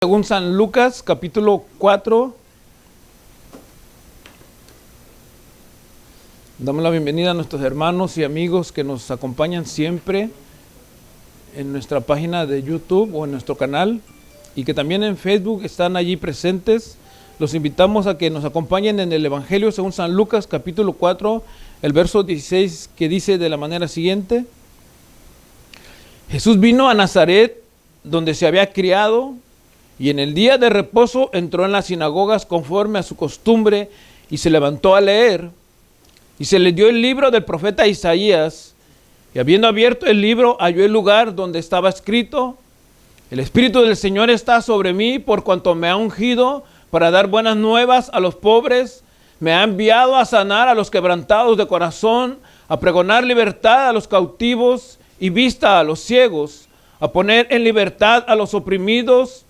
Según San Lucas, capítulo 4. Damos la bienvenida a nuestros hermanos y amigos que nos acompañan siempre en nuestra página de YouTube o en nuestro canal, y que también en Facebook están allí presentes. Los invitamos a que nos acompañen en el Evangelio según San Lucas, capítulo 4, el verso 16, que dice de la manera siguiente: Jesús vino a Nazaret, donde se había criado, y en el día de reposo entró en las sinagogas conforme a su costumbre y se levantó a leer. Y se le dio el libro del profeta Isaías, y habiendo abierto el libro, halló el lugar donde estaba escrito: El Espíritu del Señor está sobre mí, por cuanto me ha ungido para dar buenas nuevas a los pobres, me ha enviado a sanar a los quebrantados de corazón, a pregonar libertad a los cautivos y vista a los ciegos, a poner en libertad a los oprimidos,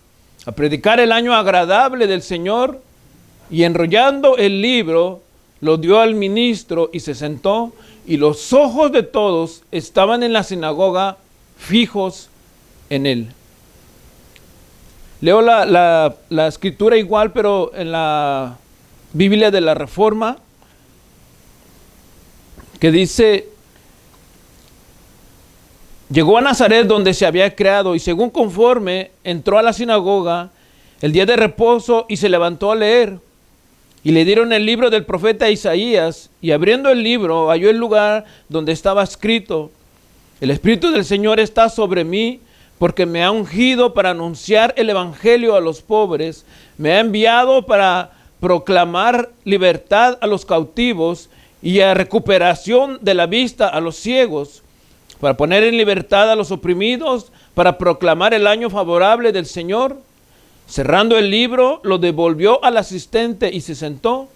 a predicar el año agradable del Señor. Y enrollando el libro, lo dio al ministro y se sentó, y los ojos de todos estaban en la sinagoga fijos en él. Leo la escritura igual, pero en la Biblia de la Reforma, que dice: Llegó a Nazaret, donde se había criado, y según conforme entró a la sinagoga el día de reposo y se levantó a leer. Y le dieron el libro del profeta Isaías, y abriendo el libro halló el lugar donde estaba escrito: El Espíritu del Señor está sobre mí, porque me ha ungido para anunciar el evangelio a los pobres, me ha enviado para proclamar libertad a los cautivos y a recuperación de la vista a los ciegos, para poner en libertad a los oprimidos, para proclamar el año favorable del Señor. Cerrando el libro, lo devolvió al asistente y se sentó.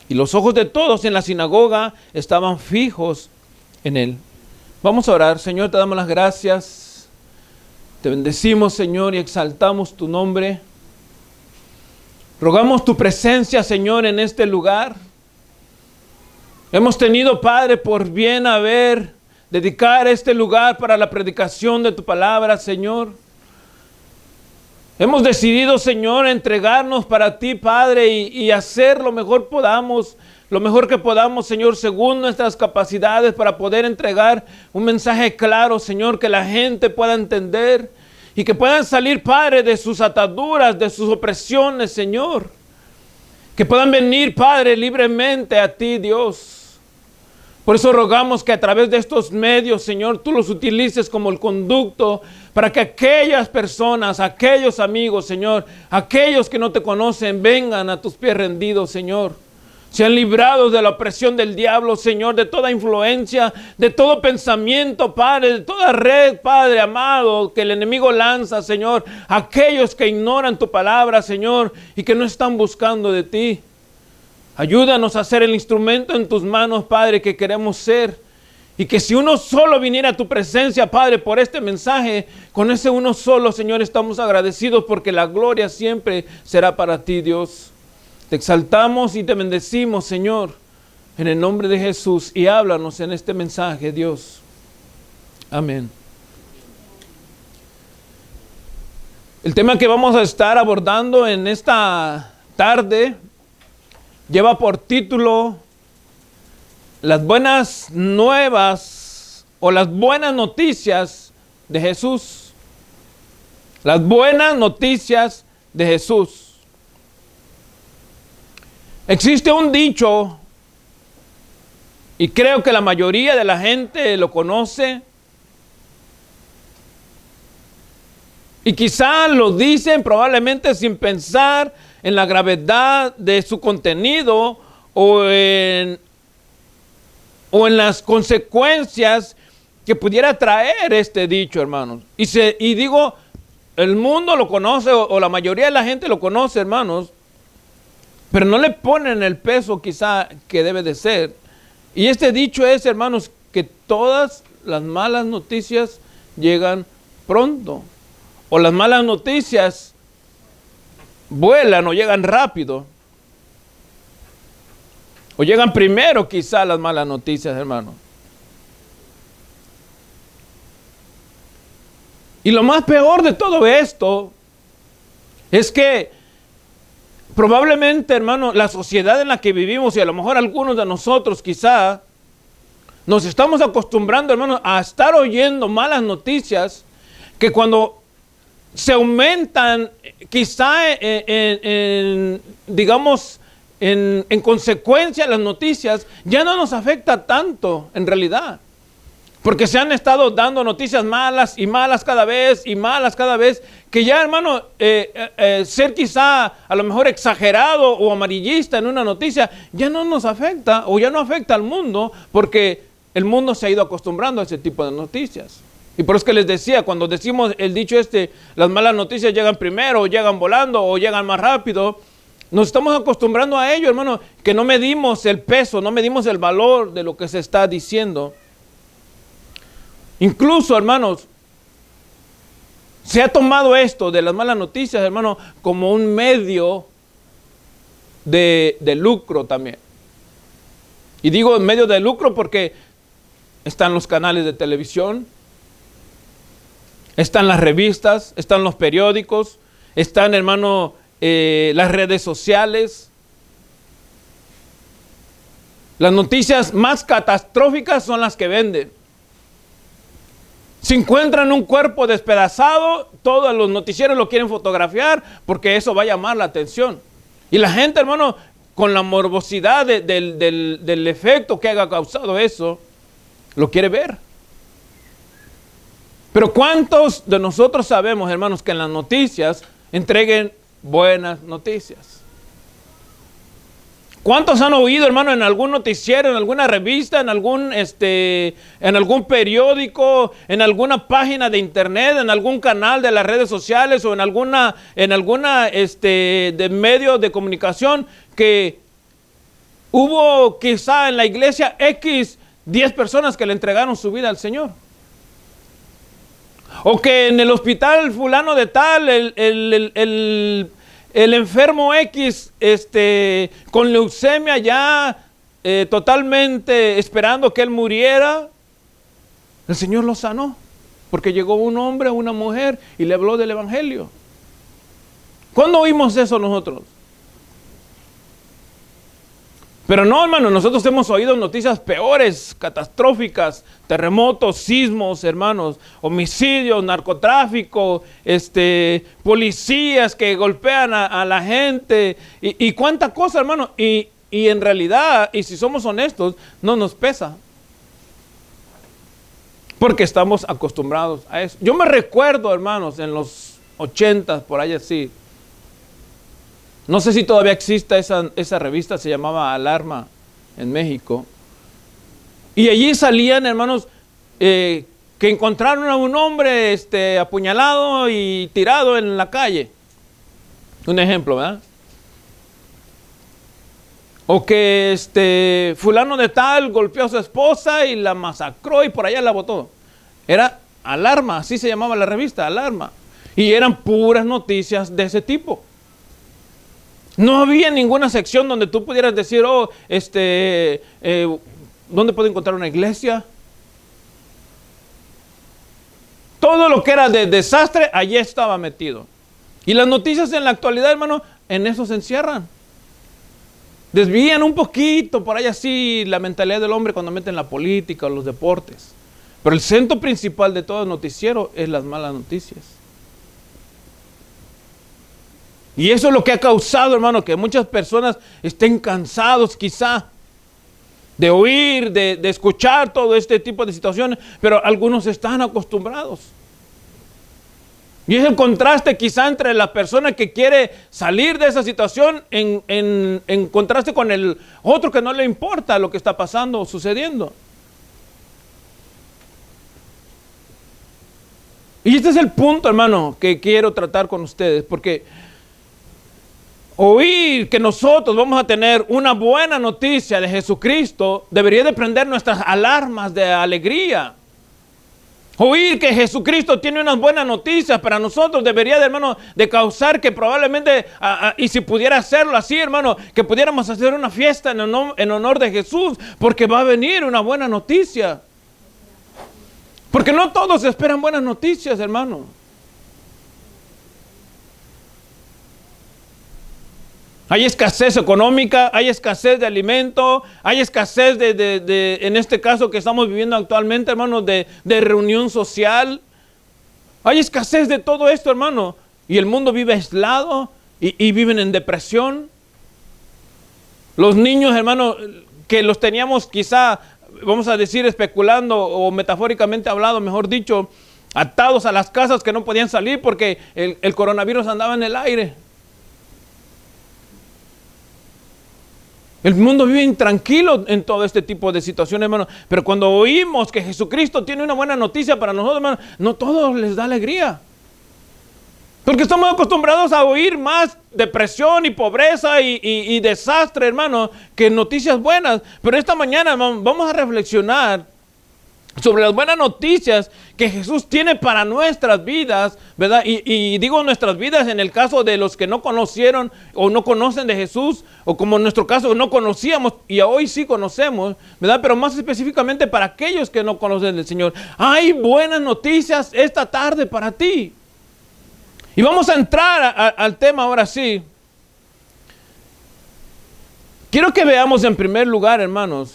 Y los ojos de todos en la sinagoga estaban fijos en él. Vamos a orar. Señor, te damos las gracias. Te bendecimos, Señor, y exaltamos tu nombre. Rogamos tu presencia, Señor, en este lugar. Hemos tenido, Padre, por bien dedicar este lugar para la predicación de tu palabra, Señor. Hemos decidido, Señor, entregarnos para ti, Padre, y hacer lo mejor que podamos, Señor, según nuestras capacidades, para poder entregar un mensaje claro, Señor, que la gente pueda entender y que puedan salir, Padre, de sus ataduras, de sus opresiones, Señor. Que puedan venir, Padre, libremente a ti, Dios. Por eso rogamos que a través de estos medios, Señor, tú los utilices como el conducto para que aquellas personas, aquellos amigos, Señor, aquellos que no te conocen, vengan a tus pies rendidos, Señor. Sean librados de la opresión del diablo, Señor, de toda influencia, de todo pensamiento, Padre, de toda red, Padre amado, que el enemigo lanza, Señor. Aquellos que ignoran tu palabra, Señor, y que no están buscando de ti. Ayúdanos a ser el instrumento en tus manos, Padre, que queremos ser. Y que si uno solo viniera a tu presencia, Padre, por este mensaje, con ese uno solo, Señor, estamos agradecidos, porque la gloria siempre será para ti, Dios. Te exaltamos y te bendecimos, Señor, en el nombre de Jesús. Y háblanos en este mensaje, Dios. Amén. El tema que vamos a estar abordando en esta tarde lleva por título Las buenas nuevas o las buenas noticias de Jesús. Las buenas noticias de Jesús. Existe un dicho, y creo que la mayoría de la gente lo conoce, y quizá lo dicen probablemente sin pensar en la gravedad de su contenido o en las consecuencias que pudiera traer este dicho, hermanos. Y digo, el mundo lo conoce, o la mayoría de la gente lo conoce, hermanos, pero no le ponen el peso quizá que debe de ser. Y este dicho es, hermanos, que todas las malas noticias llegan pronto, o las malas noticias vuelan o llegan rápido, o llegan primero quizá las malas noticias, hermano. Y lo más peor de todo esto Es que probablemente, hermano, la sociedad en la que vivimos, y a lo mejor algunos de nosotros quizá, nos estamos acostumbrando, hermano, a estar oyendo malas noticias, que cuando se aumentan, quizá digamos, en consecuencia las noticias, ya no nos afecta tanto en realidad. Porque se han estado dando noticias malas y malas cada vez y malas cada vez, que ya, hermano, ser quizá a lo mejor exagerado o amarillista en una noticia ya no nos afecta o ya no afecta al mundo, porque el mundo se ha ido acostumbrando a ese tipo de noticias. Y por eso que les decía, cuando decimos el dicho las malas noticias llegan primero, o llegan volando, o llegan más rápido, nos estamos acostumbrando a ello, hermano, que no medimos el peso, no medimos el valor de lo que se está diciendo. Incluso, hermanos, se ha tomado esto de las malas noticias, hermano, como un medio de lucro también. Y digo medio de lucro porque están los canales de televisión, están las revistas, están los periódicos, están, hermano, las redes sociales. Las noticias más catastróficas son las que venden. Si encuentran un cuerpo despedazado, todos los noticieros lo quieren fotografiar porque eso va a llamar la atención. Y la gente, hermano, con la morbosidad del efecto que haya causado eso, lo quiere ver. Pero ¿cuántos de nosotros sabemos, hermanos, que en las noticias entreguen buenas noticias? ¿Cuántos han oído, hermano, en algún noticiero, en alguna revista, en algún periódico, en alguna página de internet, en algún canal de las redes sociales o en alguna de medio de comunicación que hubo quizá en la iglesia X 10 personas que le entregaron su vida al Señor? O que en el hospital fulano de tal, el enfermo X, con leucemia ya totalmente esperando que él muriera, el Señor lo sanó, porque llegó un hombre, una mujer y le habló del evangelio. ¿Cuándo oímos eso nosotros? Pero no, hermano, nosotros hemos oído noticias peores, catastróficas, terremotos, sismos, hermanos, homicidios, narcotráfico, policías que golpean a la gente y cuánta cosa, hermano. Y en realidad, y si somos honestos, no nos pesa. Porque estamos acostumbrados a eso. Yo me recuerdo, hermanos, en los 80, por ahí así. No sé si todavía existe esa revista, se llamaba Alarma en México. Y allí salían, hermanos, que encontraron a un hombre apuñalado y tirado en la calle. Un ejemplo, ¿verdad? O que fulano de tal golpeó a su esposa y la masacró y por allá la botó. Era Alarma, así se llamaba la revista, Alarma. Y eran puras noticias de ese tipo. No había ninguna sección donde tú pudieras decir, ¿dónde puedo encontrar una iglesia? Todo lo que era de desastre, allí estaba metido. Y las noticias en la actualidad, hermano, en eso se encierran. Desvían un poquito por ahí así la mentalidad del hombre cuando meten la política o los deportes. Pero el centro principal de todo el noticiero es las malas noticias. Y eso es lo que ha causado, hermano, que muchas personas estén cansados quizá de oír, de escuchar todo este tipo de situaciones, pero algunos están acostumbrados. Y es el contraste quizá entre la persona que quiere salir de esa situación en contraste con el otro que no le importa lo que está pasando o sucediendo. Y este es el punto, hermano, que quiero tratar con ustedes, porque oír que nosotros vamos a tener una buena noticia de Jesucristo debería de prender nuestras alarmas de alegría. Oír que Jesucristo tiene unas buenas noticias para nosotros debería, hermano, de causar que probablemente, y si pudiera hacerlo así, hermano, que pudiéramos hacer una fiesta en honor de Jesús, porque va a venir una buena noticia. Porque no todos esperan buenas noticias, hermano. Hay escasez económica, hay escasez de alimento, hay escasez en este caso que estamos viviendo actualmente, hermanos, de reunión social. Hay escasez de todo esto, hermano. Y el mundo vive aislado y viven en depresión. Los niños, hermano, que los teníamos quizá, vamos a decir, especulando o metafóricamente hablado, mejor dicho, atados a las casas que no podían salir porque el coronavirus andaba en el aire. El mundo vive intranquilo en todo este tipo de situaciones, hermano. Pero cuando oímos que Jesucristo tiene una buena noticia para nosotros, hermano, no todos les da alegría. Porque estamos acostumbrados a oír más depresión y pobreza y desastre, hermano, que noticias buenas. Pero esta mañana, hermano, vamos a reflexionar sobre las buenas noticias que Jesús tiene para nuestras vidas, ¿verdad? Y digo nuestras vidas en el caso de los que no conocieron o no conocen de Jesús, o como en nuestro caso no conocíamos y hoy sí conocemos, ¿verdad? Pero más específicamente para aquellos que no conocen del Señor. Hay buenas noticias esta tarde para ti. Y vamos a entrar al tema ahora sí. Quiero que veamos en primer lugar, hermanos,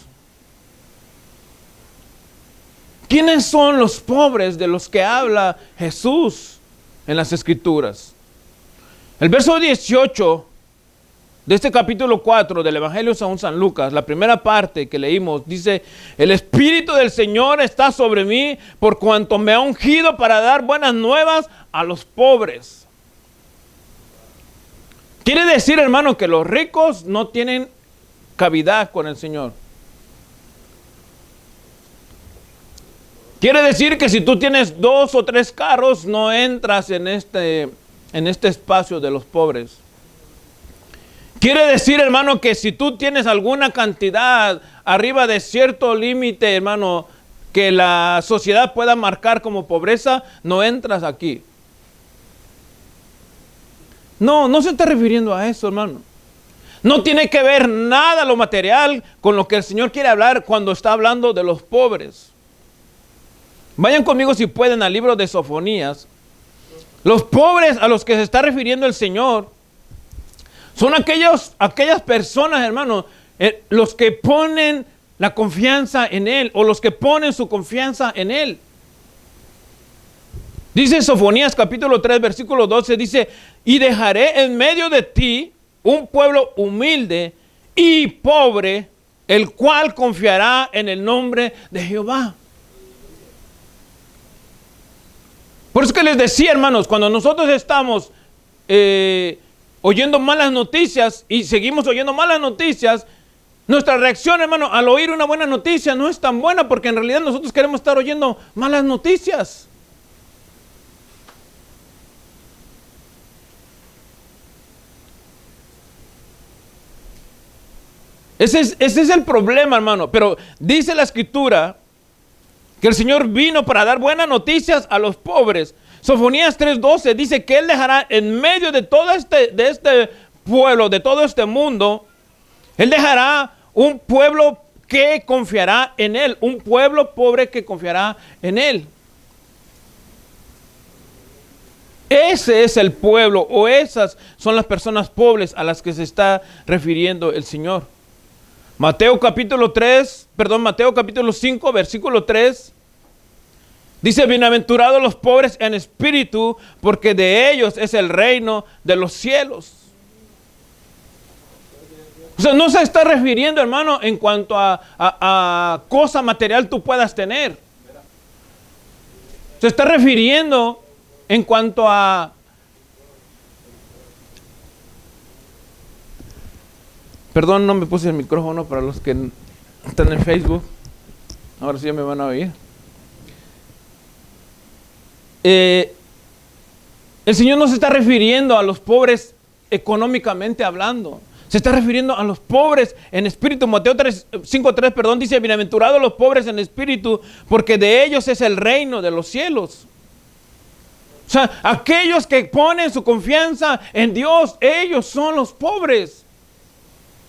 ¿quiénes son los pobres de los que habla Jesús en las Escrituras? El verso 18 de este capítulo 4 del Evangelio según San Lucas, la primera parte que leímos, dice: el Espíritu del Señor está sobre mí por cuanto me ha ungido para dar buenas nuevas a los pobres. Quiere decir, hermano, que los ricos no tienen cavidad con el Señor. Quiere decir que si tú tienes 2 o 3 carros, no entras en este espacio de los pobres. Quiere decir, hermano, que si tú tienes alguna cantidad arriba de cierto límite, hermano, que la sociedad pueda marcar como pobreza, no entras aquí. No se está refiriendo a eso, hermano. No tiene que ver nada lo material con lo que el Señor quiere hablar cuando está hablando de los pobres. Vayan conmigo si pueden al libro de Sofonías. Los pobres a los que se está refiriendo el Señor son aquellas personas, hermano, los que ponen la confianza en Él o los que ponen su confianza en Él. Dice Sofonías capítulo 3 versículo 12, dice: y dejaré en medio de ti un pueblo humilde y pobre, el cual confiará en el nombre de Jehová. Por eso que les decía, hermanos, cuando nosotros estamos oyendo malas noticias y seguimos oyendo malas noticias, nuestra reacción, hermano, al oír una buena noticia no es tan buena, porque en realidad nosotros queremos estar oyendo malas noticias. Ese es el problema, hermano. Pero dice la Escritura que el Señor vino para dar buenas noticias a los pobres. Sofonías 3:12 dice que Él dejará en medio de todo este pueblo, de todo este mundo, Él dejará un pueblo que confiará en Él, un pueblo pobre que confiará en Él. Ese es el pueblo, o esas son las personas pobres a las que se está refiriendo el Señor. Mateo capítulo 5, versículo 3, dice: bienaventurados los pobres en espíritu, porque de ellos es el reino de los cielos. O sea, no se está refiriendo, hermano, en cuanto a cosa material tú puedas tener. Se está refiriendo en cuanto a... Perdón, no me puse el micrófono para los que están en Facebook. Ahora sí ya me van a oír. El Señor no se está refiriendo a los pobres económicamente hablando. Se está refiriendo a los pobres en espíritu. Mateo 5:3, dice: bienaventurados los pobres en espíritu, porque de ellos es el reino de los cielos. O sea, aquellos que ponen su confianza en Dios, ellos son los pobres.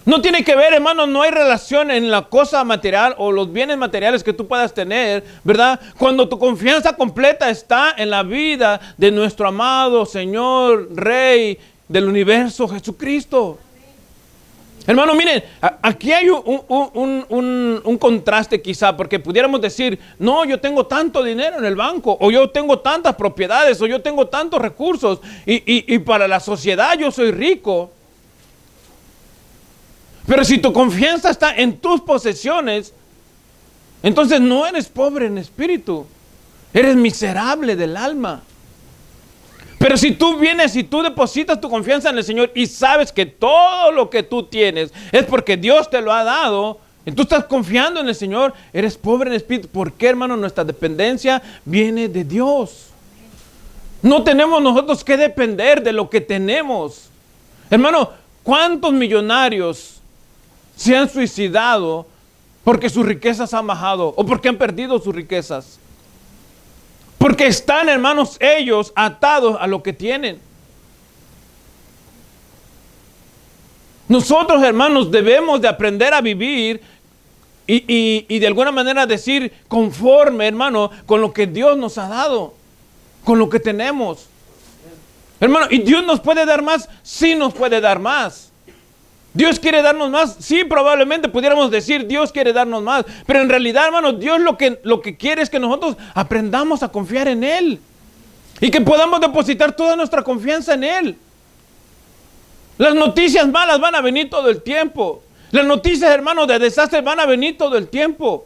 No tiene que ver, hermano, no hay relación en la cosa material o los bienes materiales que tú puedas tener, ¿verdad? Cuando tu confianza completa está en la vida de nuestro amado Señor, Rey del universo, Jesucristo. Hermano, miren, aquí hay un contraste quizá, porque pudiéramos decir, no, yo tengo tanto dinero en el banco, o yo tengo tantas propiedades, o yo tengo tantos recursos, y para la sociedad yo soy rico. Pero si tu confianza está en tus posesiones, entonces no eres pobre en espíritu, eres miserable del alma. Pero si tú vienes y tú depositas tu confianza en el Señor y sabes que todo lo que tú tienes es porque Dios te lo ha dado, y tú estás confiando en el Señor, eres pobre en espíritu. ¿Por qué, hermano? Nuestra dependencia viene de Dios. No tenemos nosotros que depender de lo que tenemos. Hermano, ¿cuántos millonarios se han suicidado porque sus riquezas han bajado o porque han perdido sus riquezas? Porque están, hermanos, ellos atados a lo que tienen. Nosotros, hermanos, debemos de aprender a vivir y de alguna manera decir conforme, hermano, con lo que Dios nos ha dado, con lo que tenemos. Hermano, ¿y Dios nos puede dar más? Sí nos puede dar más. ¿Dios quiere darnos más? Sí, probablemente pudiéramos decir Dios quiere darnos más. Pero en realidad, hermanos, Dios lo que quiere es que nosotros aprendamos a confiar en Él. Y que podamos depositar toda nuestra confianza en Él. Las noticias malas van a venir todo el tiempo. Las noticias, hermanos, de desastres van a venir todo el tiempo.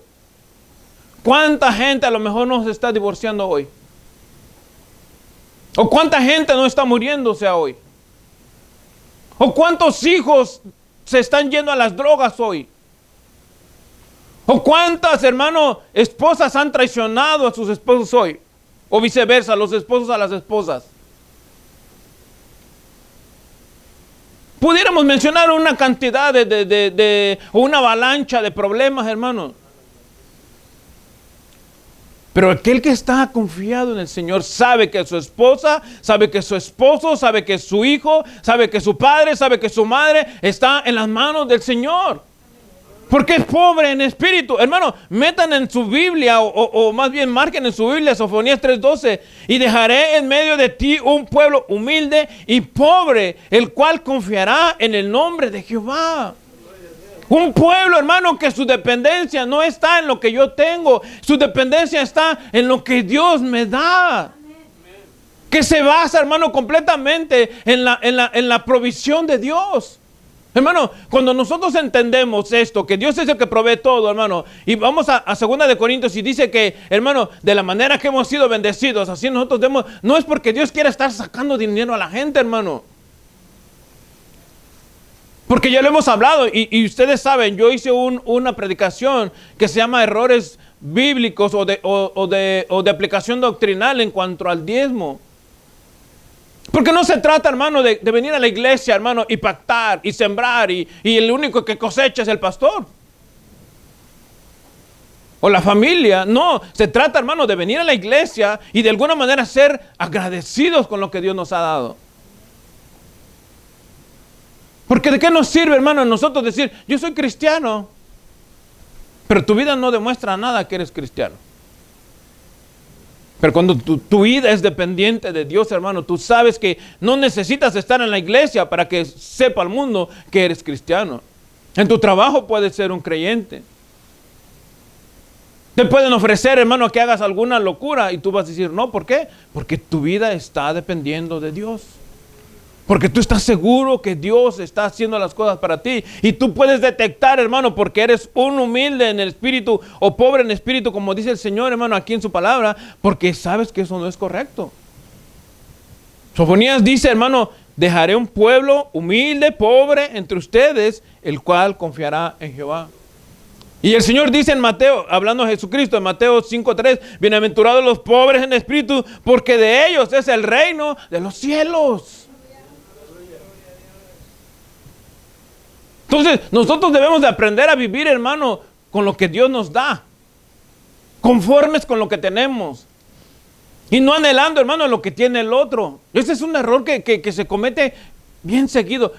¿Cuánta gente a lo mejor no se está divorciando hoy? ¿O cuánta gente no está muriéndose hoy? ¿O cuántos hijos se están yendo a las drogas hoy? ¿O cuántas, hermano, esposas han traicionado a sus esposos hoy? O viceversa, los esposos a las esposas. Pudiéramos mencionar una cantidad o una avalancha de problemas, hermano. Pero aquel que está confiado en el Señor sabe que su esposa, sabe que su esposo, sabe que su hijo, sabe que su padre, sabe que su madre está en las manos del Señor. Porque es pobre en espíritu. Hermano, metan en su Biblia o más bien marquen en su Biblia Sofonías 3:12. Y dejaré en medio de ti un pueblo humilde y pobre, el cual confiará en el nombre de Jehová. Un pueblo, hermano, que su dependencia no está en lo que yo tengo. Su dependencia está en lo que Dios me da. Que se basa, hermano, completamente en la provisión de Dios. Hermano, cuando nosotros entendemos esto, que Dios es el que provee todo, hermano, y vamos a 2 de Corintios y dice que, hermano, de la manera que hemos sido bendecidos, así nosotros debemos, no es porque Dios quiera estar sacando dinero a la gente, hermano. Porque ya lo hemos hablado y ustedes saben, yo hice una predicación que se llama errores bíblicos o de aplicación doctrinal en cuanto al diezmo. Porque no se trata, hermano, de venir a la iglesia, hermano, y pactar y sembrar y el único que cosecha es el pastor. O la familia. No, se trata, hermano, de venir a la iglesia y de alguna manera ser agradecidos con lo que Dios nos ha dado. Porque ¿de qué nos sirve, hermano, a nosotros decir, yo soy cristiano, pero tu vida no demuestra nada que eres cristiano? Pero cuando tu vida es dependiente de Dios, hermano, tú sabes que no necesitas estar en la iglesia para que sepa el mundo que eres cristiano. En tu trabajo puedes ser un creyente. Te pueden ofrecer, hermano, que hagas alguna locura y tú vas a decir, no, ¿por qué? Porque tu vida está dependiendo de Dios. Porque tú estás seguro que Dios está haciendo las cosas para ti. Y tú puedes detectar, hermano, porque eres un humilde en el espíritu o pobre en espíritu, como dice el Señor, hermano, aquí en su palabra, porque sabes que eso no es correcto. Sofonías dice, hermano, dejaré un pueblo humilde, pobre entre ustedes, el cual confiará en Jehová. Y el Señor dice en Mateo, hablando de Jesucristo, en Mateo 5:3, bienaventurados los pobres en espíritu, porque de ellos es el reino de los cielos. Entonces, nosotros debemos de aprender a vivir, hermano, con lo que Dios nos da. Conformes con lo que tenemos. Y no anhelando, hermano, lo que tiene el otro. Ese es un error que se comete bien seguido.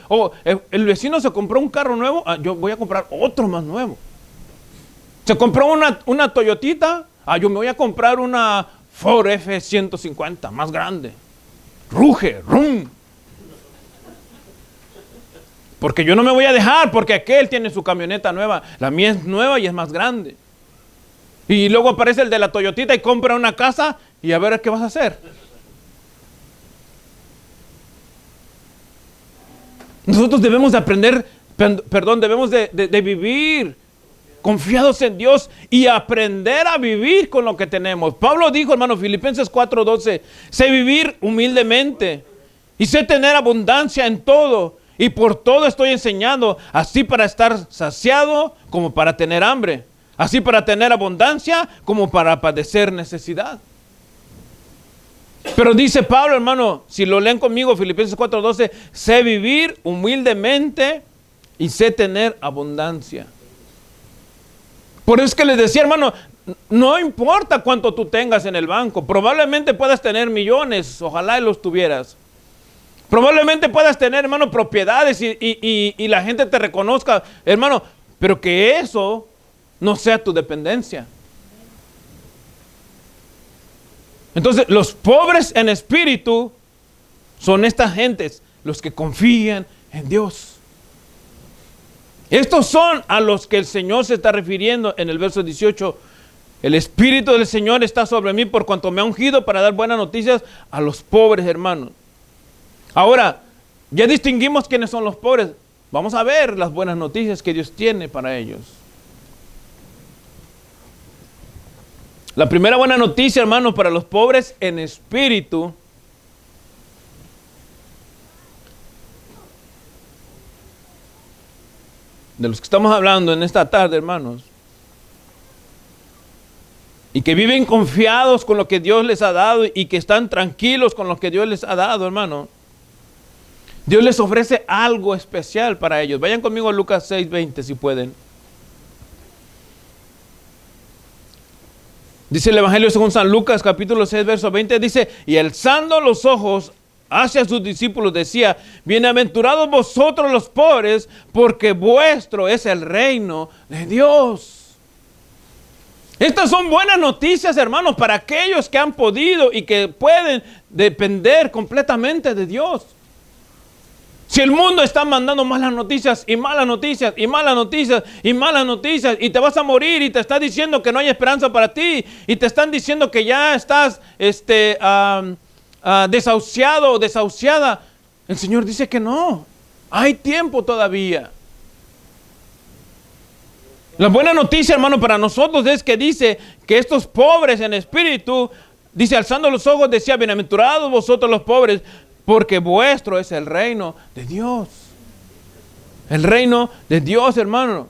El vecino se compró un carro nuevo, yo voy a comprar otro más nuevo. Se compró una Toyotita, yo me voy a comprar una Ford F-150 más grande. Ruge, rum. Porque yo no me voy a dejar, porque aquel tiene su camioneta nueva. La mía es nueva y es más grande. Y luego aparece el de la Toyotita y compra una casa y a ver qué vas a hacer. Nosotros debemos de aprender, debemos de vivir confiados en Dios y aprender a vivir con lo que tenemos. Pablo dijo, hermano, Filipenses 4:12, sé vivir humildemente y sé tener abundancia en todo. Y por todo estoy enseñando, así para estar saciado como para tener hambre, así para tener abundancia como para padecer necesidad. Pero dice Pablo, hermano, si lo leen conmigo, Filipenses 4:12, sé vivir humildemente y sé tener abundancia. Por eso es que les decía, hermano, no importa cuánto tú tengas en el banco, probablemente puedas tener millones, ojalá y los tuvieras. Probablemente puedas tener, hermano, propiedades y la gente te reconozca, hermano, pero que eso no sea tu dependencia. Entonces, los pobres en espíritu son estas gentes, los que confían en Dios. Estos son a los que el Señor se está refiriendo en el verso 18. El Espíritu del Señor está sobre mí por cuanto me ha ungido para dar buenas noticias a los pobres, hermanos. Ahora, ya distinguimos quiénes son los pobres. Vamos a ver las buenas noticias que Dios tiene para ellos. La primera buena noticia, hermanos, para los pobres en espíritu de los que estamos hablando en esta tarde, hermanos, y que viven confiados con lo que Dios les ha dado y que están tranquilos con lo que Dios les ha dado, hermano. Dios les ofrece algo especial para ellos. Vayan conmigo a Lucas 6:20 si pueden. Dice el Evangelio según San Lucas, capítulo 6, verso 20, dice, y alzando los ojos hacia sus discípulos decía, bienaventurados vosotros los pobres, porque vuestro es el reino de Dios. Estas son buenas noticias, hermanos, para aquellos que han podido y que pueden depender completamente de Dios. Si el mundo está mandando malas noticias y malas noticias y malas noticias y malas noticias y te vas a morir y te está diciendo que no hay esperanza para ti y te están diciendo que ya estás desahuciado o desahuciada, el Señor dice que no, hay tiempo todavía. La buena noticia, hermano, para nosotros es que dice que estos pobres en espíritu, dice, alzando los ojos, decía, bienaventurados vosotros los pobres, porque vuestro es el reino de Dios. El reino de Dios, hermano.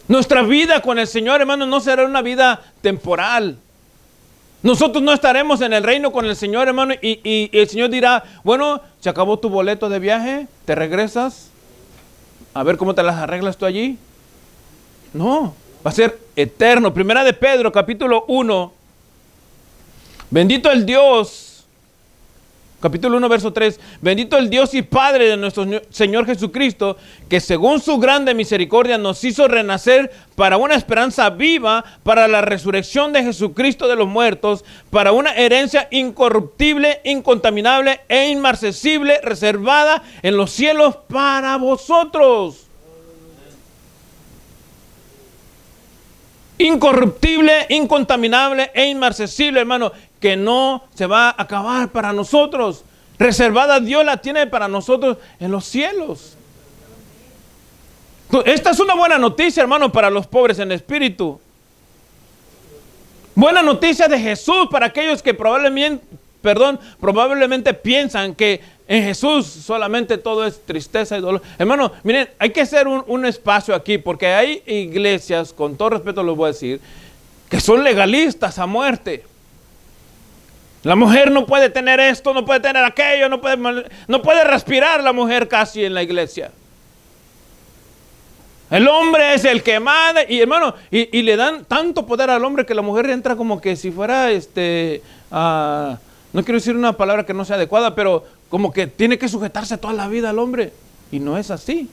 Nuestra vida con el Señor, hermano, no será una vida temporal. Nosotros no estaremos en el reino con el Señor, hermano, y el Señor dirá, bueno, se acabó tu boleto de viaje, te regresas, a ver cómo te las arreglas tú allí. No, va a ser eterno. Primera de Pedro, capítulo 1. Bendito el Dios. Capítulo 1, verso 3. Bendito el Dios y Padre de nuestro Señor Jesucristo, que según su grande misericordia nos hizo renacer para una esperanza viva, para la resurrección de Jesucristo de los muertos, para una herencia incorruptible, incontaminable e inmarcesible, reservada en los cielos para vosotros. Incorruptible, incontaminable e inmarcesible, hermano, que no se va a acabar para nosotros. Reservada Dios la tiene para nosotros en los cielos. Esta es una buena noticia, hermano, para los pobres en espíritu. Buena noticia de Jesús para aquellos que probablemente piensan que en Jesús solamente todo es tristeza y dolor. Hermano, miren, hay que hacer un espacio aquí, porque hay iglesias, con todo respeto lo voy a decir, que son legalistas a muerte. La mujer no puede tener esto, no puede tener aquello, no puede respirar la mujer casi en la iglesia. El hombre es el que manda, y hermano, y le dan tanto poder al hombre que la mujer entra como que si fuera, no quiero decir una palabra que no sea adecuada, pero como que tiene que sujetarse toda la vida al hombre, y no es así.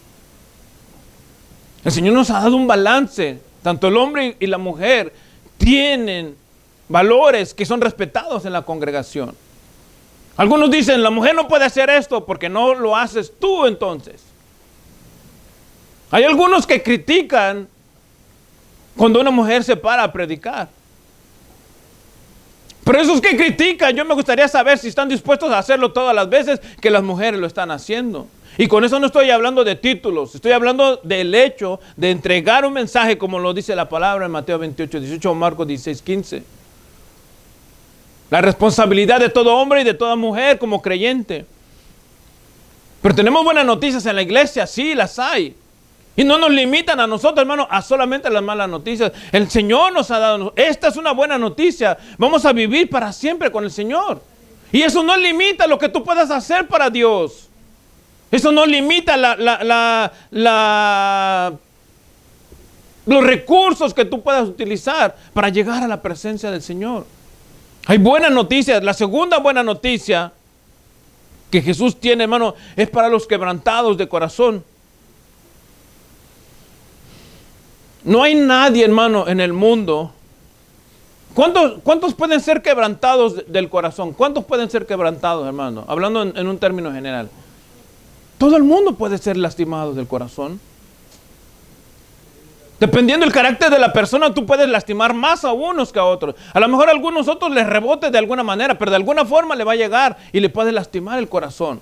El Señor nos ha dado un balance, tanto el hombre y la mujer tienen valores que son respetados en la congregación. Algunos dicen, la mujer no puede hacer esto porque no lo haces tú entonces. Hay algunos que critican cuando una mujer se para a predicar. Pero esos que critican, yo me gustaría saber si están dispuestos a hacerlo todas las veces que las mujeres lo están haciendo. Y con eso no estoy hablando de títulos, estoy hablando del hecho de entregar un mensaje como lo dice la palabra en Mateo 28, 18 o Marcos 16, 15. La responsabilidad de todo hombre y de toda mujer como creyente. Pero tenemos buenas noticias en la iglesia, sí, las hay. Y no nos limitan a nosotros, hermano, a solamente las malas noticias. El Señor nos ha dado, esta es una buena noticia. Vamos a vivir para siempre con el Señor. Y eso no limita lo que tú puedas hacer para Dios. Eso no limita los recursos que tú puedas utilizar para llegar a la presencia del Señor. Hay buenas noticias. La segunda buena noticia que Jesús tiene, hermano, es para los quebrantados de corazón. No hay nadie, hermano, en el mundo. ¿Cuántos pueden ser quebrantados del corazón? ¿Cuántos pueden ser quebrantados, hermano? Hablando en un término general. Todo el mundo puede ser lastimado del corazón. Dependiendo del carácter de la persona, tú puedes lastimar más a unos que a otros. A lo mejor a algunos otros les rebote de alguna manera, pero de alguna forma le va a llegar y le puede lastimar el corazón.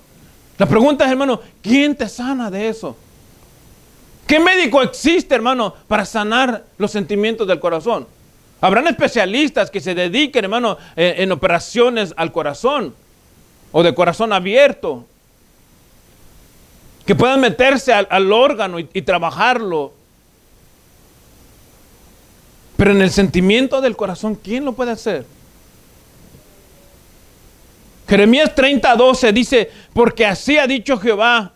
La pregunta es, hermano, ¿quién te sana de eso? ¿Qué médico existe, hermano, para sanar los sentimientos del corazón? Habrán especialistas que se dediquen, hermano, en operaciones al corazón o de corazón abierto, que puedan meterse al órgano y trabajarlo. Pero en el sentimiento del corazón, ¿quién lo puede hacer? Jeremías 30:12 dice, porque así ha dicho Jehová,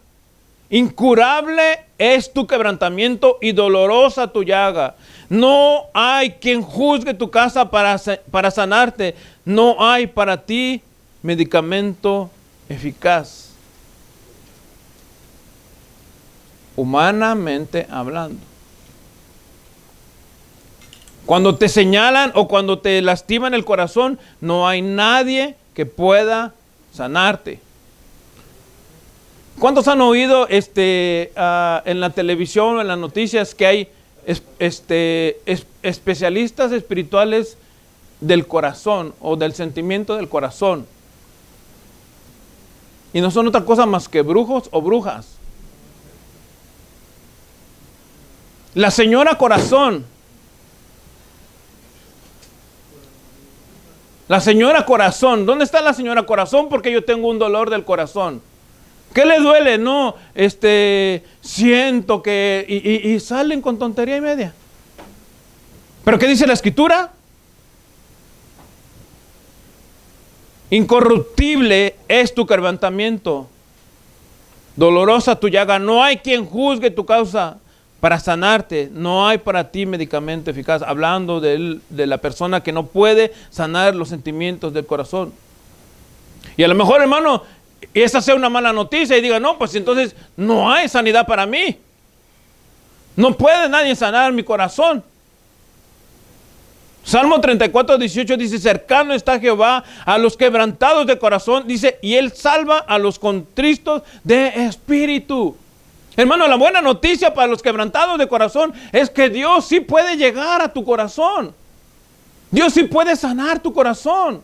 incurable es tu quebrantamiento y dolorosa tu llaga. No hay quien juzgue tu casa para sanarte. No hay para ti medicamento eficaz. Humanamente hablando. Cuando te señalan o cuando te lastiman el corazón, no hay nadie que pueda sanarte. ¿Cuántos han oído en la televisión o en las noticias que hay especialistas espirituales del corazón o del sentimiento del corazón? Y no son otra cosa más que brujos o brujas. La señora corazón. La señora corazón. ¿Dónde está la señora corazón? Porque yo tengo un dolor del corazón. ¿Qué le duele? No, siento que... Y salen con tontería y media. ¿Pero qué dice la Escritura? Incorruptible es tu quebrantamiento, dolorosa tu llaga. No hay quien juzgue tu causa para sanarte. No hay para ti medicamento eficaz. Hablando de la persona que no puede sanar los sentimientos del corazón. Y a lo mejor, hermano, esa sea una mala noticia y diga, no, pues entonces no hay sanidad para mí. No puede nadie sanar mi corazón. Salmo 34:18 dice, cercano está Jehová a los quebrantados de corazón, dice, y Él salva a los contristos de espíritu. Hermano, la buena noticia para los quebrantados de corazón es que Dios sí puede llegar a tu corazón. Dios sí puede sanar tu corazón.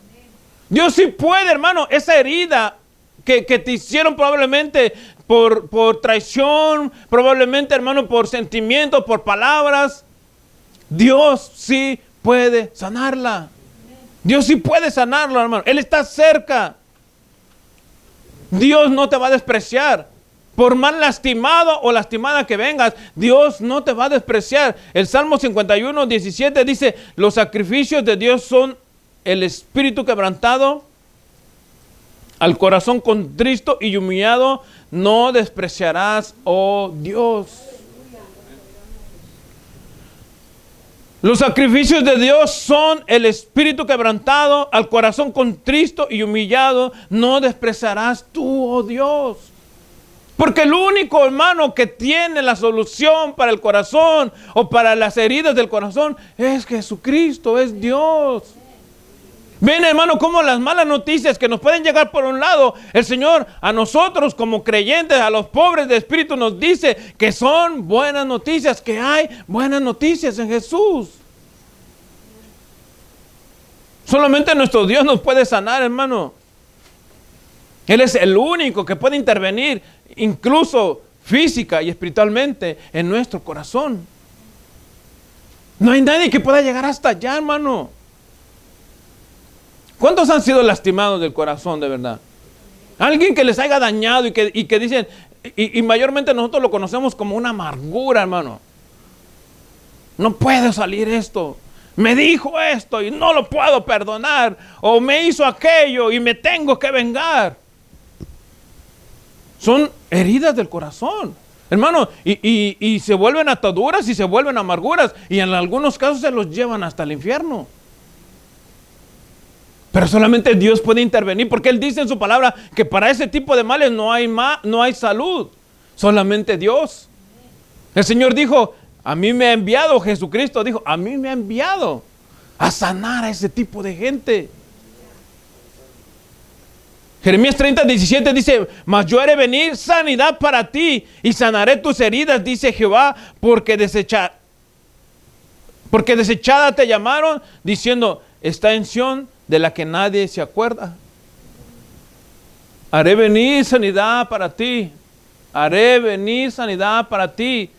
Dios sí puede, hermano, esa herida que te hicieron probablemente por traición, probablemente, hermano, por sentimientos, por palabras. Dios sí puede sanarla. Dios sí puede sanarlo, hermano. Él está cerca. Dios no te va a despreciar. Por más lastimado o lastimada que vengas, Dios no te va a despreciar. El Salmo 51:17 dice, los sacrificios de Dios son el espíritu quebrantado, al corazón contristo y humillado, no despreciarás, oh Dios. Los sacrificios de Dios son el espíritu quebrantado, al corazón contristo y humillado, no despreciarás tú, oh Dios. Porque el único, hermano, que tiene la solución para el corazón o para las heridas del corazón es Jesucristo, es Dios. Ven, hermano, cómo las malas noticias que nos pueden llegar por un lado, el Señor a nosotros como creyentes, a los pobres de espíritu, nos dice que son buenas noticias, que hay buenas noticias en Jesús. Solamente nuestro Dios nos puede sanar, hermano. Él es el único que puede intervenir, incluso física y espiritualmente, en nuestro corazón. No hay nadie que pueda llegar hasta allá, hermano. ¿Cuántos han sido lastimados del corazón de verdad? Alguien que les haya dañado y que dicen, y mayormente nosotros lo conocemos como una amargura, hermano. No puede salir esto. Me dijo esto y no lo puedo perdonar. O me hizo aquello y me tengo que vengar. Son heridas del corazón, hermano. Y se vuelven ataduras y se vuelven amarguras. Y en algunos casos se los llevan hasta el infierno. Pero solamente Dios puede intervenir, porque Él dice en su palabra que para ese tipo de males no hay salud, solamente Dios. El Señor dijo, a mí me ha enviado, Jesucristo dijo, a mí me ha enviado a sanar a ese tipo de gente. Jeremías 30:17 dice, mas yo haré venir sanidad para ti y sanaré tus heridas, dice Jehová, porque desechada te llamaron, diciendo, está en Sión, de la que nadie se acuerda. Haré venir sanidad para ti. Haré venir sanidad para ti.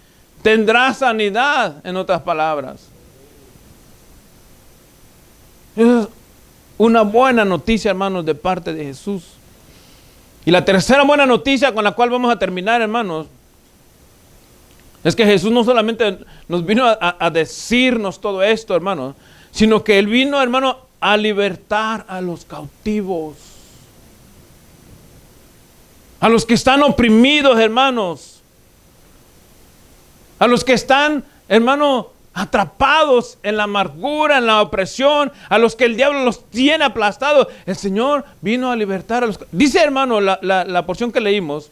Tendrás sanidad, en otras palabras. Es una buena noticia, hermanos, de parte de Jesús. Y la tercera buena noticia con la cual vamos a terminar, hermanos, es que Jesús no solamente nos vino a decirnos todo esto, hermanos, sino que Él vino, hermano, a libertar a los cautivos, a los que están oprimidos, hermanos, a los que están, hermano, atrapados en la amargura, en la opresión, a los que el diablo los tiene aplastados. El Señor vino a libertar a los. Dice, hermano, la porción que leímos,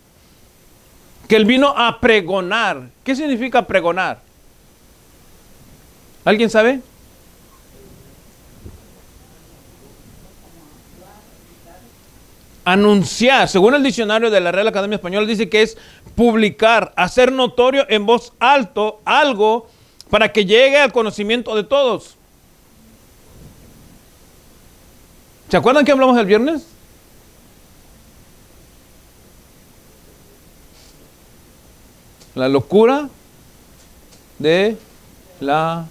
que Él vino a pregonar. ¿Qué significa pregonar? ¿Alguien sabe? Anunciar, según el diccionario de la Real Academia Española, dice que es publicar, hacer notorio en voz alto algo para que llegue al conocimiento de todos. ¿Se acuerdan que hablamos el viernes? La locura de la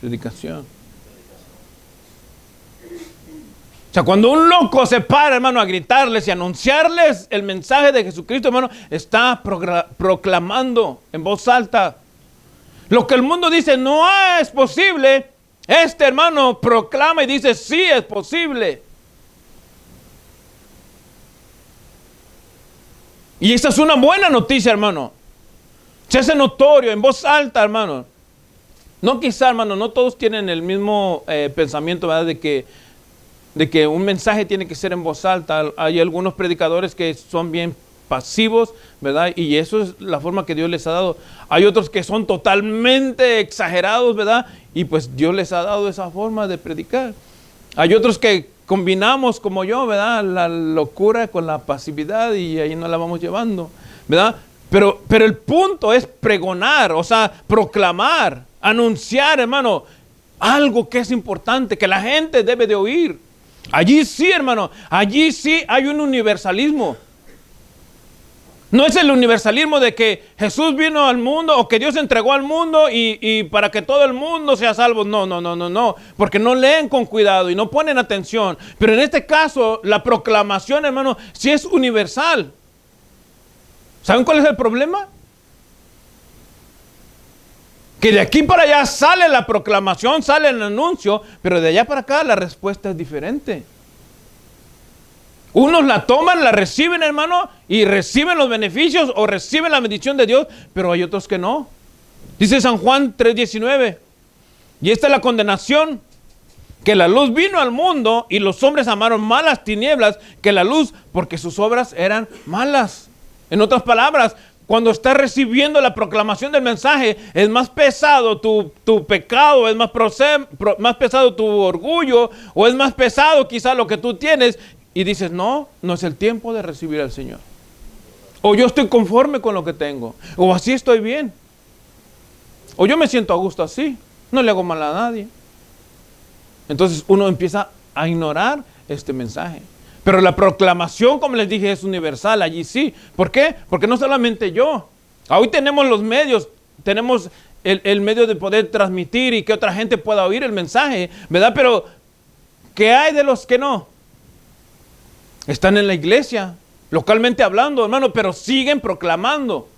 predicación. O sea, cuando un loco se para, hermano, a gritarles y anunciarles el mensaje de Jesucristo, hermano, está proclamando en voz alta. Lo que el mundo dice no es posible, este hermano proclama y dice sí es posible. Y esta es una buena noticia, hermano. Se hace notorio en voz alta, hermano. No quizá, hermano, no todos tienen el mismo pensamiento, ¿verdad? De que un mensaje tiene que ser en voz alta. Hay algunos predicadores que son bien pasivos, ¿verdad? Y eso es la forma que Dios les ha dado. Hay otros que son totalmente exagerados, ¿verdad? Y pues Dios les ha dado esa forma de predicar. Hay otros que combinamos, como yo, ¿verdad? La locura con la pasividad y ahí nos la vamos llevando, ¿verdad? Pero el punto es pregonar, o sea, proclamar, anunciar, hermano, algo que es importante, que la gente debe de oír. Allí sí, hermano, allí sí hay un universalismo. No es el universalismo de que Jesús vino al mundo o que Dios entregó al mundo y para que todo el mundo sea salvo. No, porque no leen con cuidado y no ponen atención. Pero en este caso, la proclamación, hermano, sí es universal. ¿Saben cuál es el problema? Que de aquí para allá sale la proclamación, sale el anuncio, pero de allá para acá la respuesta es diferente. Unos la toman, la reciben, hermano, y reciben los beneficios o reciben la bendición de Dios, pero hay otros que no. Dice San Juan 3:19, y esta es la condenación, que la luz vino al mundo y los hombres amaron más las tinieblas que la luz porque sus obras eran malas. En otras palabras, cuando estás recibiendo la proclamación del mensaje, es más pesado tu pecado, es más pesado tu orgullo, o es más pesado quizá lo que tú tienes, y dices, no es el tiempo de recibir al Señor. O yo estoy conforme con lo que tengo, o así estoy bien, o yo me siento a gusto así, no le hago mal a nadie. Entonces uno empieza a ignorar este mensaje. Pero la proclamación, como les dije, es universal, allí sí. ¿Por qué? Porque no solamente yo. Hoy tenemos los medios, tenemos el medio de poder transmitir y que otra gente pueda oír el mensaje, ¿verdad? Pero, ¿qué hay de los que no? Están en la iglesia, localmente hablando, hermano, pero siguen proclamando.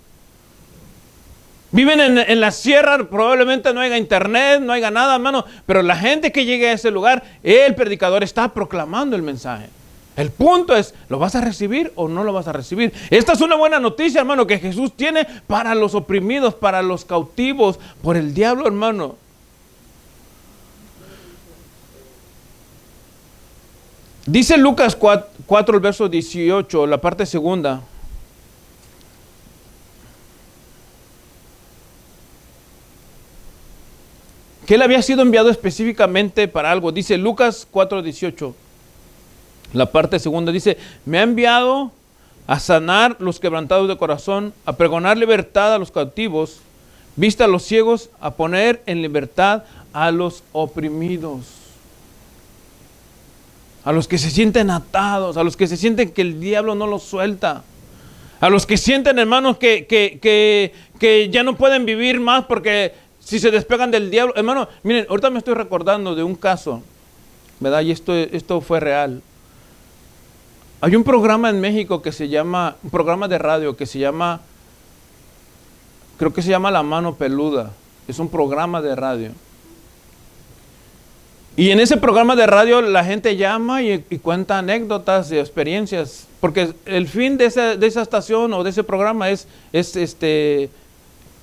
Viven en la sierra, probablemente no haya internet, no haya nada, hermano, pero la gente que llegue a ese lugar, el predicador está proclamando el mensaje. El punto es, ¿lo vas a recibir o no lo vas a recibir? Esta es una buena noticia, hermano, que Jesús tiene para los oprimidos, para los cautivos por el diablo, hermano. Dice Lucas 4, el verso 18, la parte segunda. Que él había sido enviado específicamente para algo. Dice Lucas 4, 18. La parte segunda dice, me ha enviado a sanar los quebrantados de corazón, a pregonar libertad a los cautivos, vista a los ciegos, a poner en libertad a los oprimidos. A los que se sienten atados, a los que se sienten que el diablo no los suelta. A los que sienten, hermanos, que ya no pueden vivir más porque si se despegan del diablo. Hermano, miren, ahorita me estoy recordando de un caso, ¿verdad? Y esto fue real. Hay un programa en México que se llama, un programa de radio que se llama, creo que se llama La Mano Peluda. Es un programa de radio. Y en ese programa de radio la gente llama y cuenta anécdotas y experiencias. Porque el fin de esa estación o de ese programa es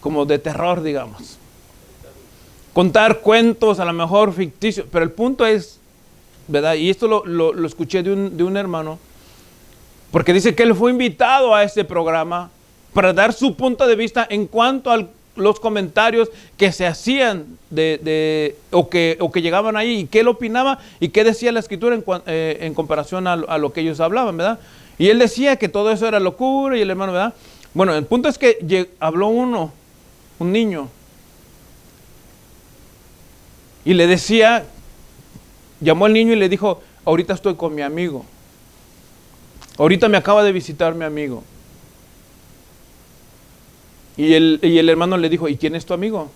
como de terror, digamos. Contar cuentos, a lo mejor ficticios. Pero el punto es, ¿verdad? Y esto lo escuché de un hermano. Porque dice que él fue invitado a este programa para dar su punto de vista en cuanto a los comentarios que se hacían o que llegaban ahí, y qué él opinaba y qué decía la escritura en comparación a lo que ellos hablaban, ¿verdad? Y él decía que todo eso era locura y el hermano, ¿verdad? Bueno, el punto es que habló un niño, y le decía, llamó al niño y le dijo, ahorita estoy con mi amigo. Ahorita me acaba de visitar mi amigo. Y el hermano le dijo, ¿y quién es tu amigo?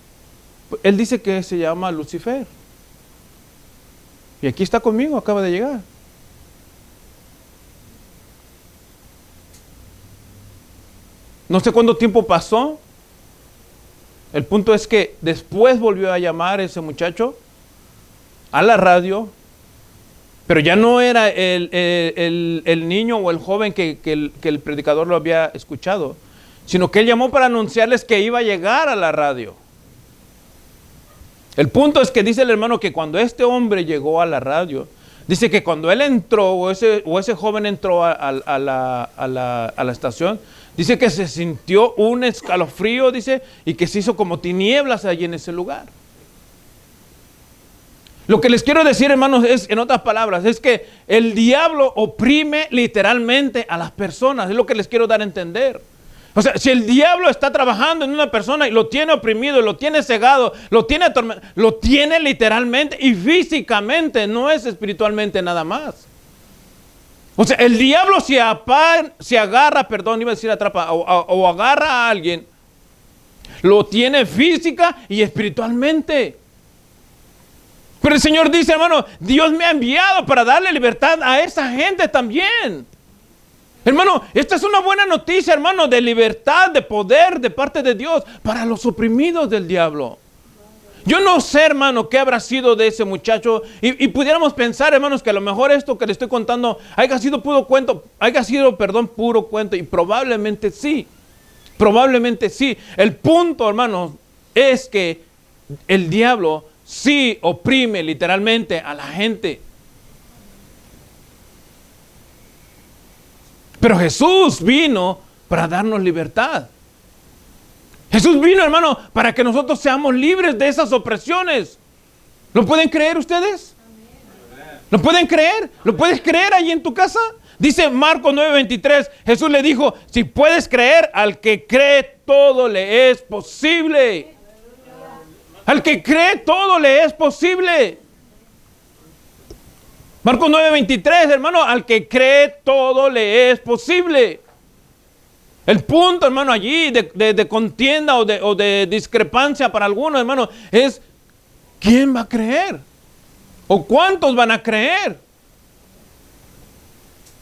Él dice que se llama Lucifer. Y aquí está conmigo, acaba de llegar. No sé cuánto tiempo pasó. El punto es que después volvió a llamar ese muchacho a la radio. Pero ya no era el niño o el joven que el predicador lo había escuchado, sino que él llamó para anunciarles que iba a llegar a la radio. El punto es que dice el hermano que cuando este hombre llegó a la radio, dice que cuando él entró o ese joven entró a la estación, dice que se sintió un escalofrío, dice, y que se hizo como tinieblas allí en ese lugar. Lo que les quiero decir, hermanos, es, en otras palabras, es que el diablo oprime literalmente a las personas. Es lo que les quiero dar a entender. O sea, si el diablo está trabajando en una persona y lo tiene oprimido, lo tiene cegado, lo tiene atormentado, lo tiene literalmente y físicamente, no es espiritualmente nada más. O sea, el diablo se agarra, iba a decir atrapa, o agarra a alguien, lo tiene física y espiritualmente. Pero el Señor dice, hermano, Dios me ha enviado para darle libertad a esa gente también. Hermano, esta es una buena noticia, hermano, de libertad, de poder de parte de Dios para los oprimidos del diablo. Yo no sé, hermano, qué habrá sido de ese muchacho. Y pudiéramos pensar, hermanos, que a lo mejor esto que le estoy contando haya sido puro cuento. Y probablemente sí. Probablemente sí. El punto, hermanos, es que el diablo sí oprime literalmente a la gente. Pero Jesús vino para darnos libertad. Jesús vino, hermano, para que nosotros seamos libres de esas opresiones. ¿Lo pueden creer ustedes? ¿Lo pueden creer? ¿Lo puedes creer ahí en tu casa? Dice Marcos 9:23, Jesús le dijo, si puedes creer, al que cree todo le es posible. Al que cree todo le es posible. Marcos 9:23, hermano, al que cree todo le es posible. El punto, hermano, allí de contienda o de discrepancia para algunos, hermano, es ¿quién va a creer? ¿O cuántos van a creer?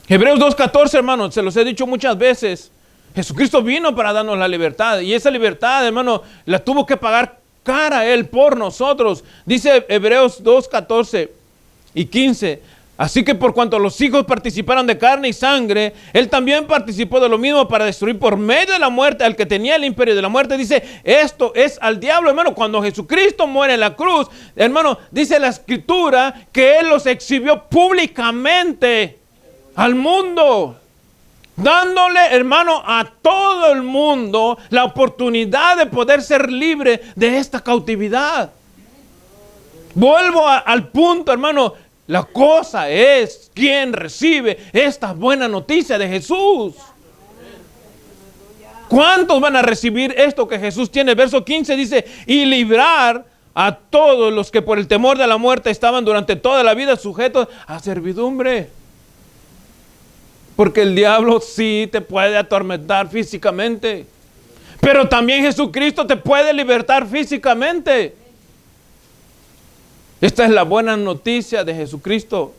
Hebreos 2:14, hermano, se los he dicho muchas veces. Jesucristo vino para darnos la libertad. Y esa libertad, hermano, la tuvo que pagar cara Él por nosotros. Dice Hebreos 2:14 y 15. Así que por cuanto los hijos participaron de carne y sangre, Él también participó de lo mismo para destruir por medio de la muerte al que tenía el imperio de la muerte. Dice, esto es al diablo, hermano. Cuando Jesucristo muere en la cruz, hermano, dice la Escritura que Él los exhibió públicamente al mundo, dándole, hermano, a todo el mundo la oportunidad de poder ser libre de esta cautividad. Vuelvo al punto, hermano. La cosa es quién recibe esta buena noticia de Jesús. ¿Cuántos van a recibir esto que Jesús tiene? Verso 15 dice, y librar a todos los que por el temor de la muerte estaban durante toda la vida sujetos a servidumbre. Porque el diablo sí te puede atormentar físicamente, pero también Jesucristo te puede libertar físicamente. Esta es la buena noticia de Jesucristo.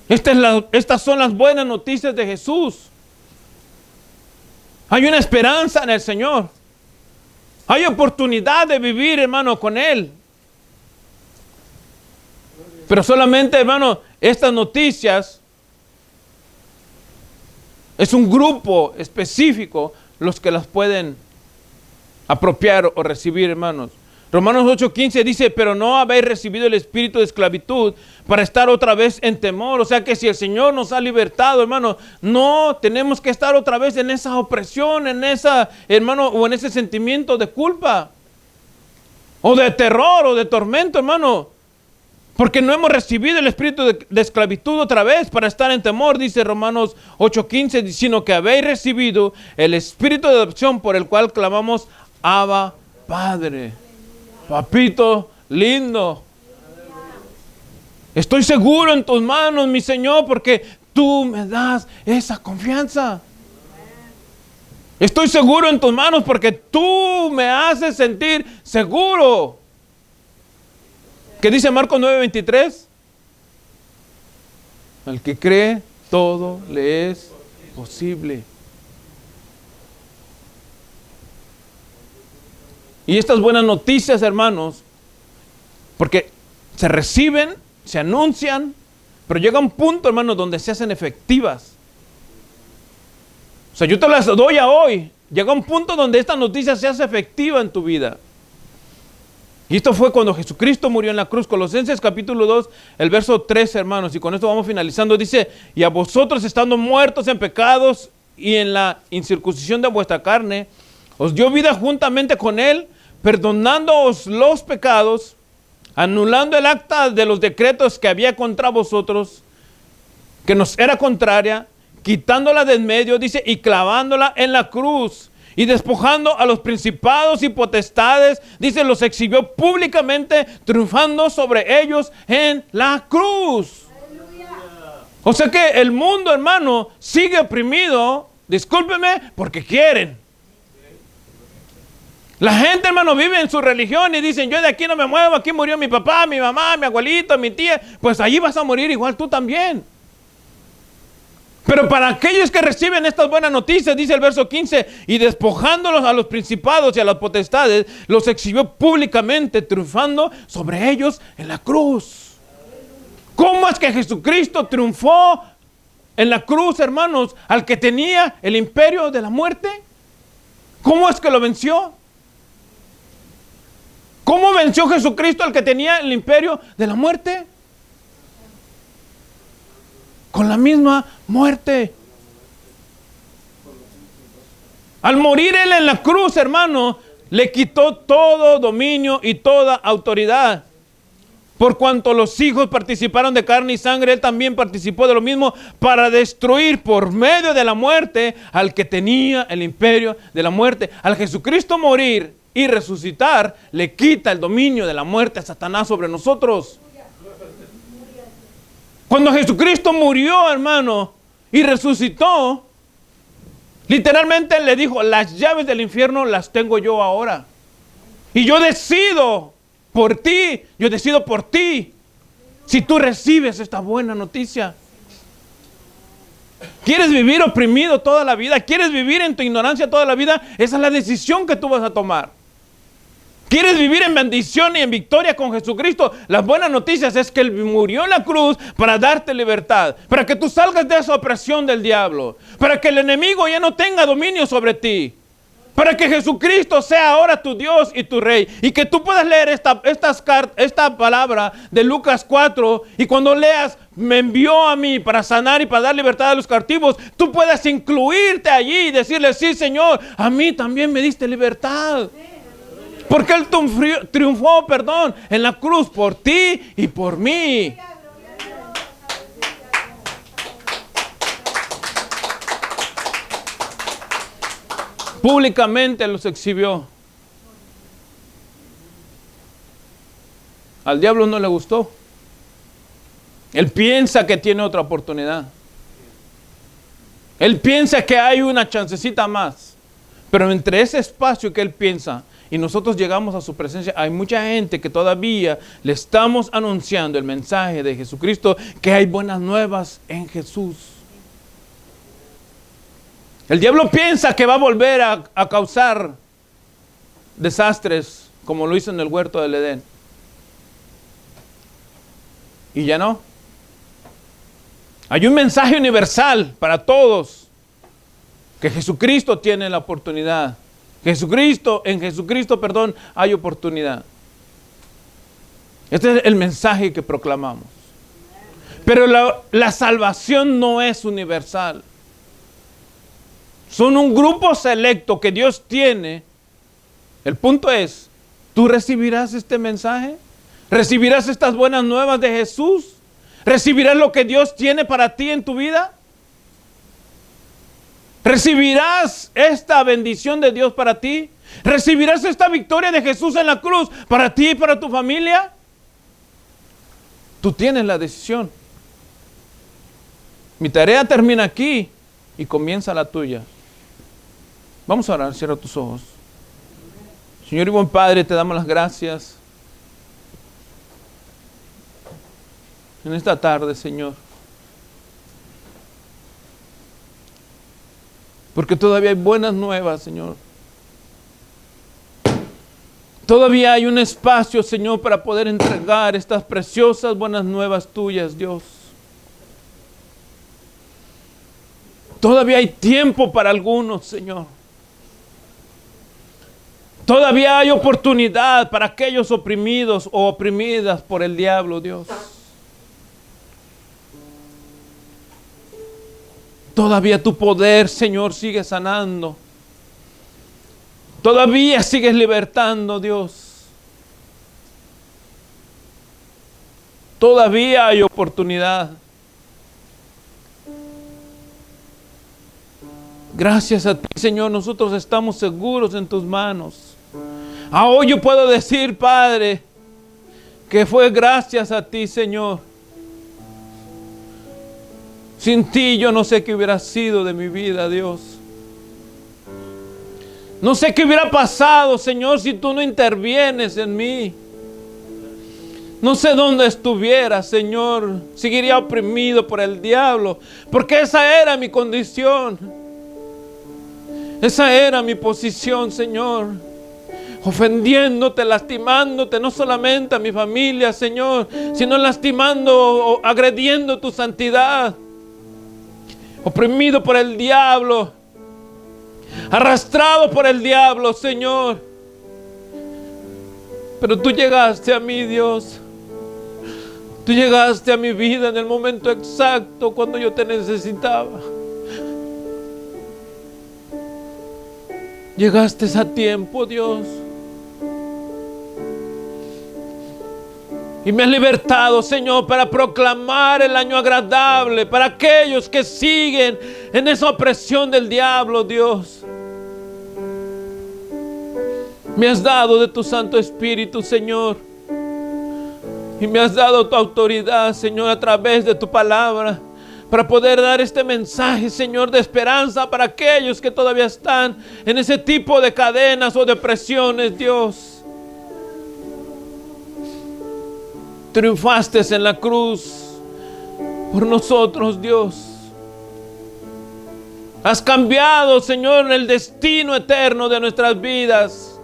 Estas son las buenas noticias de Jesús. Hay una esperanza en el Señor. Hay oportunidad de vivir, hermano, con Él. Pero solamente, hermano, estas noticias es un grupo específico los que las pueden apropiar o recibir, hermanos. Romanos 8:15 dice, pero no habéis recibido el espíritu de esclavitud para estar otra vez en temor. O sea que si el Señor nos ha libertado, hermano, no tenemos que estar otra vez en esa opresión, en esa, hermano, o en ese sentimiento de culpa, o de terror, o de tormento, hermano. Porque no hemos recibido el espíritu de esclavitud otra vez para estar en temor, dice Romanos 8:15, sino que habéis recibido el espíritu de adopción por el cual clamamos, Abba, Padre. Papito lindo, estoy seguro en tus manos, mi Señor, porque tú me das esa confianza. Estoy seguro en tus manos porque tú me haces sentir seguro. ¿Qué dice Marcos 9:23? Al que cree, todo le es posible. Y estas buenas noticias, hermanos, porque se reciben, se anuncian, pero llega un punto, hermanos, donde se hacen efectivas. O sea, yo te las doy a hoy. Llega un punto donde esta noticia se hace efectiva en tu vida. Y esto fue cuando Jesucristo murió en la cruz. Colosenses capítulo 2, el verso 13, hermanos, y con esto vamos finalizando. Dice, y a vosotros estando muertos en pecados y en la incircuncisión de vuestra carne, os dio vida juntamente con Él, perdonándoos los pecados, anulando el acta de los decretos que había contra vosotros, que nos era contraria, quitándola de en medio, dice, y clavándola en la cruz, y despojando a los principados y potestades, dice, los exhibió públicamente, triunfando sobre ellos en la cruz. ¡Aleluya! O sea que el mundo, hermano, sigue oprimido, discúlpeme, porque quieren. La gente, hermano, vive en su religión y dicen, yo de aquí no me muevo, aquí murió mi papá, mi mamá, mi abuelito, mi tía, pues allí vas a morir igual tú también. Pero para aquellos que reciben estas buenas noticias, dice el verso 15, y despojándolos a los principados y a las potestades, los exhibió públicamente, triunfando sobre ellos en la cruz. ¿Cómo es que Jesucristo triunfó en la cruz, hermanos, al que tenía el imperio de la muerte? ¿Cómo es que lo venció? ¿Cómo venció Jesucristo al que tenía el imperio de la muerte? Con la misma muerte. Al morir Él en la cruz, hermano, le quitó todo dominio y toda autoridad. Por cuanto los hijos participaron de carne y sangre, Él también participó de lo mismo para destruir por medio de la muerte al que tenía el imperio de la muerte. Al Jesucristo morir y resucitar, le quita el dominio de la muerte a Satanás sobre nosotros. Cuando Jesucristo murió, hermano, y resucitó, literalmente le dijo, las llaves del infierno las tengo yo ahora. Y yo decido por ti, yo decido por ti. Si tú recibes esta buena noticia. ¿Quieres vivir oprimido toda la vida? ¿Quieres vivir en tu ignorancia toda la vida? Esa es la decisión que tú vas a tomar. ¿Quieres vivir en bendición y en victoria con Jesucristo? Las buenas noticias es que Él murió en la cruz para darte libertad, para que tú salgas de esa opresión del diablo, para que el enemigo ya no tenga dominio sobre ti, para que Jesucristo sea ahora tu Dios y tu Rey, y que tú puedas leer esta palabra de Lucas 4, y cuando leas, me envió a mí para sanar y para dar libertad a los cautivos, tú puedas incluirte allí y decirle, sí Señor, a mí también me diste libertad. Porque Él triunfó, en la cruz por ti y por mí. Públicamente los exhibió. Al diablo no le gustó. Él piensa que tiene otra oportunidad. Él piensa que hay una chancecita más. Pero entre ese espacio que él piensa y nosotros llegamos a su presencia, hay mucha gente que todavía le estamos anunciando el mensaje de Jesucristo, que hay buenas nuevas en Jesús. El diablo piensa que va a volver a causar desastres como lo hizo en el huerto del Edén. Y ya no. Hay un mensaje universal para todos, que Jesucristo tiene la oportunidad. En Jesucristo, hay oportunidad. Este es el mensaje que proclamamos. Pero la salvación no es universal. Son un grupo selecto que Dios tiene. El punto es, ¿tú recibirás este mensaje? ¿Recibirás estas buenas nuevas de Jesús? ¿Recibirás lo que Dios tiene para ti en tu vida? ¿Recibirás esta bendición de Dios para ti? ¿Recibirás esta victoria de Jesús en la cruz para ti y para tu familia? Tú tienes la decisión. Mi tarea termina aquí y comienza la tuya. Vamos a orar, cierra tus ojos. Señor y buen Padre, te damos las gracias en esta tarde, Señor. Porque todavía hay buenas nuevas, Señor. Todavía hay un espacio, Señor, para poder entregar estas preciosas buenas nuevas tuyas, Dios. Todavía hay tiempo para algunos, Señor. Todavía hay oportunidad para aquellos oprimidos o oprimidas por el diablo, Dios. Todavía tu poder, Señor, sigue sanando. Todavía sigues libertando, Dios. Todavía hay oportunidad. Gracias a ti, Señor, nosotros estamos seguros en tus manos. Hoy yo puedo decir, Padre, que fue gracias a ti, Señor. Sin ti yo no sé qué hubiera sido de mi vida, Dios. No sé qué hubiera pasado, Señor, si tú no intervienes en mí. No sé dónde estuviera, Señor. Seguiría oprimido por el diablo, porque esa era mi condición. Esa era mi posición, Señor. Ofendiéndote, lastimándote, no solamente a mi familia, Señor, sino lastimando o agrediendo tu santidad. Oprimido por el diablo, arrastrado por el diablo, Señor. Pero tú llegaste a mí, Dios. Tú llegaste a mi vida en el momento exacto cuando yo te necesitaba. Llegaste a tiempo, Dios. Y me has libertado, Señor, para proclamar el año agradable para aquellos que siguen en esa opresión del diablo, Dios. Me has dado de tu Santo Espíritu, Señor. Y me has dado tu autoridad, Señor, a través de tu palabra, para poder dar este mensaje, Señor, de esperanza para aquellos que todavía están en ese tipo de cadenas o de presiones, Dios. Triunfaste en la cruz por nosotros, Dios. Has cambiado, Señor, el destino eterno de nuestras vidas.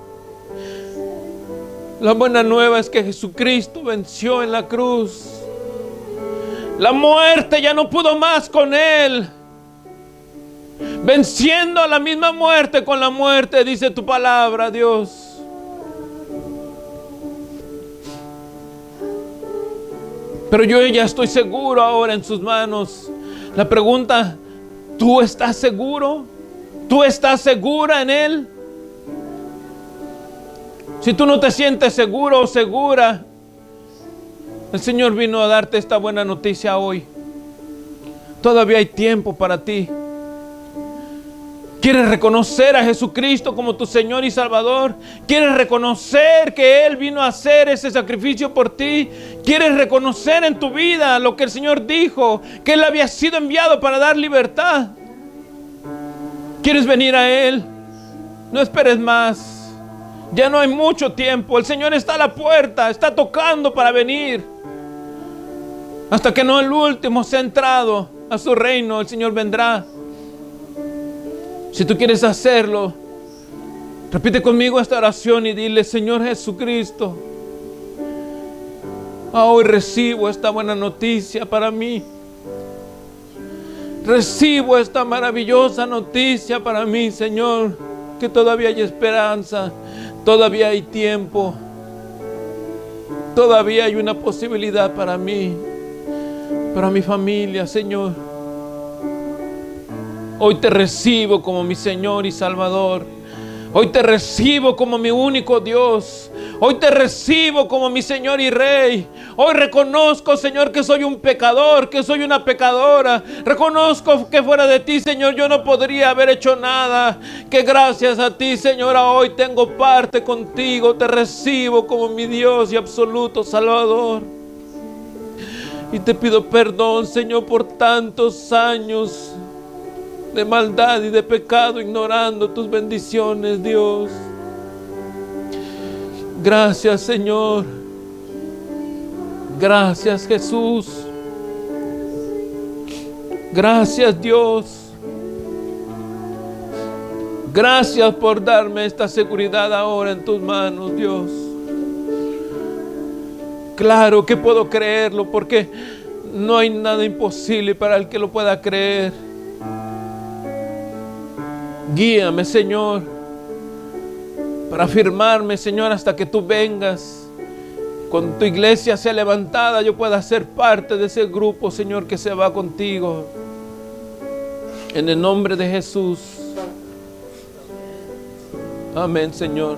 La buena nueva es que Jesucristo venció en la cruz. La muerte ya no pudo más con Él. Venciendo a la misma muerte con la muerte, dice tu palabra, Dios. Pero yo ya estoy seguro ahora en sus manos. La pregunta, ¿tú estás seguro? ¿Tú estás segura en Él? Si tú no te sientes seguro o segura, el Señor vino a darte esta buena noticia hoy. Todavía hay tiempo para ti. ¿Quieres reconocer a Jesucristo como tu Señor y Salvador? ¿Quieres reconocer que Él vino a hacer ese sacrificio por ti? ¿Quieres reconocer en tu vida lo que el Señor dijo? Que Él había sido enviado para dar libertad. ¿Quieres venir a Él? No esperes más. Ya no hay mucho tiempo. El Señor está a la puerta, está tocando para venir. Hasta que no el último sea entrado a su reino, el Señor vendrá. Si tú quieres hacerlo, repite conmigo esta oración y dile: Señor Jesucristo, hoy recibo esta buena noticia para mí. Recibo esta maravillosa noticia para mí, Señor, que todavía hay esperanza, todavía hay tiempo, todavía hay una posibilidad para mí, para mi familia, Señor. Hoy te recibo como mi Señor y Salvador. Hoy te recibo como mi único Dios. Hoy te recibo como mi Señor y Rey. Hoy reconozco, Señor, que soy un pecador, que soy una pecadora. Reconozco que fuera de ti, Señor, yo no podría haber hecho nada. Que gracias a ti, Señor, hoy tengo parte contigo. Te recibo como mi Dios y absoluto Salvador. Y te pido perdón, Señor, por tantos años de maldad y de pecado, ignorando tus bendiciones, Dios. Gracias, Señor. Gracias, Jesús. Gracias, Dios. Gracias por darme esta seguridad ahora en tus manos, Dios. Claro que puedo creerlo, porque no hay nada imposible para el que lo pueda creer. Guíame, Señor, para afirmarme, Señor, hasta que tú vengas. Cuando tu iglesia sea levantada, yo pueda ser parte de ese grupo, Señor, que se va contigo. En el nombre de Jesús. Amén, Señor.